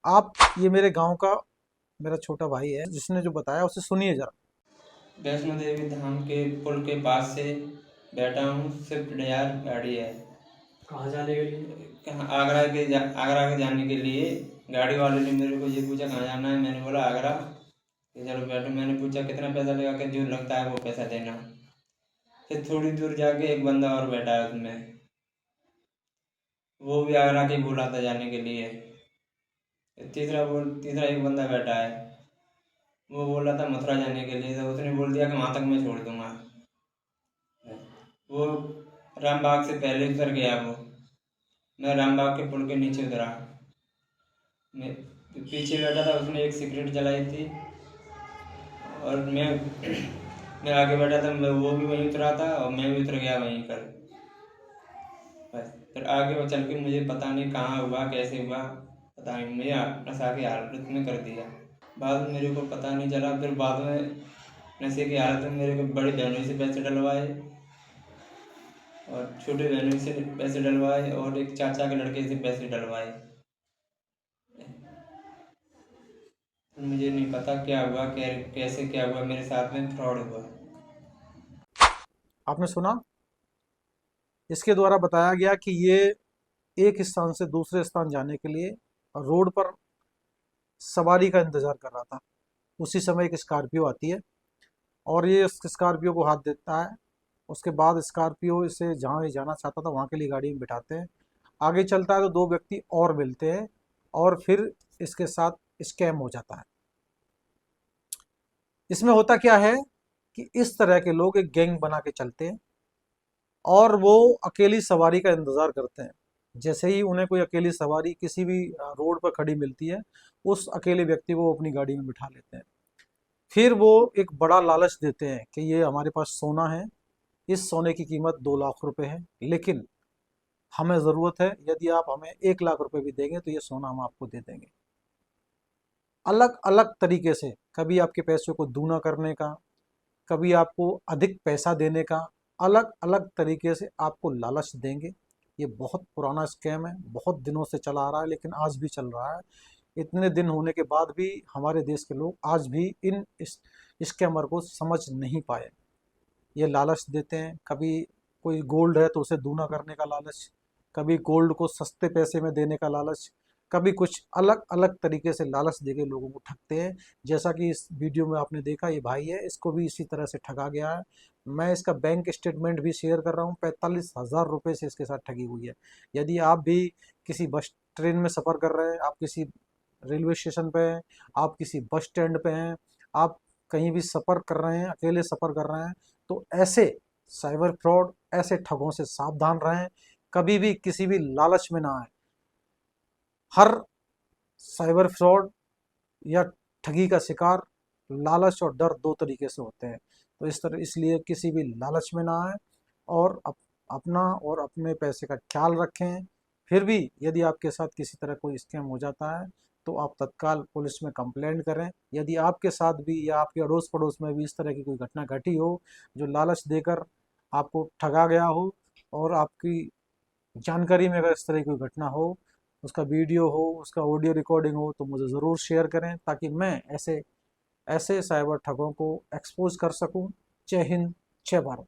आप ये मेरे गांव का मेरा छोटा भाई है जिसने जो बताया उसे सुनिए जरा। वैष्णो देवी धाम के पुल के पास से बैठा हूँ। स्विफ्ट डिजायर गाड़ी है। कहाँ जाने के लिए? कहाँ? आगरा के जाने के लिए। गाड़ी वाले ने मेरे को ये पूछा कहाँ जाना है, मैंने बोला आगरा। कि चलो बैठो। मैंने पूछा कितना पैसा लगेगा, कि जो लगता है वो पैसा देना। फिर थोड़ी दूर जाके एक बंदा और बैठा है उसमें, वो भी आगरा के बोला था जाने के लिए। तीसरा एक बंदा बैठा है, वो बोल रहा था मथुरा जाने के लिए, तो उसने बोल दिया कि वहाँ तक मैं छोड़ दूंगा। वो रामबाग से पहले उतर गया वो। मैं रामबाग के पुल के नीचे उतरा। मैं पीछे बैठा था, उसने एक सिगरेट जलाई थी और मैं आगे बैठा था। वो भी वहीं उतरा था और मैं भी उतर गया वहीं पर। बस फिर आगे वो चल के मुझे पता नहीं कहाँ हुआ, कैसे हुआ, पता नहीं, मुझे नशा की हालत में कर दिया। बाद में मेरे को पता नहीं चला। फिर बाद में नशे की हालत में मेरे को बड़ी बहनों से पैसे डलवाए और छोटे बहनों से पैसे डलवाए और एक चाचा के लड़के से पैसे डलवाए। मुझे नहीं पता क्या हुआ, कैसे क्या हुआ, मेरे साथ में फ्रॉड हुआ। आपने सुना, इसके द्वारा बताया गया कि ये एक स्थान से दूसरे स्थान जाने के लिए रोड पर सवारी का इंतजार कर रहा था। उसी समय एक स्कॉर्पियो आती है और ये उस स्कॉर्पियो को हाथ देता है। उसके बाद स्कॉर्पियो इसे जहाँ ये जाना चाहता था वहाँ के लिए गाड़ी में बिठाते हैं। आगे चलता है तो दो व्यक्ति और मिलते हैं और फिर इसके साथ स्कैम हो जाता है। इसमें होता क्या है कि इस तरह के लोग एक गैंग बना के चलते हैं और वो अकेली सवारी का इंतजार करते हैं। जैसे ही उन्हें कोई अकेली सवारी किसी भी रोड पर खड़ी मिलती है, उस अकेले व्यक्ति को अपनी गाड़ी में बिठा लेते हैं। फिर वो एक बड़ा लालच देते हैं कि ये हमारे पास सोना है, इस सोने की कीमत 2 लाख रुपए है, लेकिन हमें ज़रूरत है, यदि आप हमें 1 लाख रुपए भी देंगे तो ये सोना हम आपको दे देंगे। अलग अलग तरीके से, कभी आपके पैसों को दूना करने का, कभी आपको अधिक पैसा देने का, अलग अलग तरीके से आपको लालच देंगे। ये बहुत पुराना स्कैम है, बहुत दिनों से चला आ रहा है, लेकिन आज भी चल रहा है। इतने दिन होने के बाद भी हमारे देश के लोग आज भी इन स्कैमर को समझ नहीं पाए। ये लालच देते हैं, कभी कोई गोल्ड है तो उसे दूना करने का लालच, कभी गोल्ड को सस्ते पैसे में देने का लालच, कभी कुछ अलग अलग तरीके से लालच देके लोगों को ठगते हैं। जैसा कि इस वीडियो में आपने देखा, ये भाई है, इसको भी इसी तरह से ठगा गया है। मैं इसका बैंक स्टेटमेंट भी शेयर कर रहा हूँ। 45,000 रुपये से इसके साथ ठगी हुई है। यदि आप भी किसी बस ट्रेन में सफ़र कर रहे हैं, आप किसी रेलवे स्टेशन पे हैं, आप किसी बस स्टैंड पे हैं, आप कहीं भी सफ़र कर रहे हैं, अकेले सफ़र कर रहे हैं, तो ऐसे साइबर फ्रॉड, ऐसे ठगों से सावधान रहें। कभी भी किसी भी लालच में ना आए। हर साइबर फ्रॉड या ठगी का शिकार लालच और डर दो तरीके से होते हैं। तो इसलिए किसी भी लालच में ना आए और अपना और अपने पैसे का ख्याल रखें। फिर भी यदि आपके साथ किसी तरह कोई स्कैम हो जाता है तो आप तत्काल पुलिस में कंप्लेंट करें। यदि आपके साथ भी या आपके अड़ोस पड़ोस में भी इस तरह की कोई घटना घटी हो, जो लालच देकर आपको ठगा गया हो, और आपकी जानकारी में अगर इस तरह की कोई घटना हो, उसका वीडियो हो, उसका ऑडियो रिकॉर्डिंग हो, तो मुझे ज़रूर शेयर करें ताकि मैं ऐसे ऐसे साइबर ठगों को एक्सपोज कर सकूं। जय हिंद, जय भारत।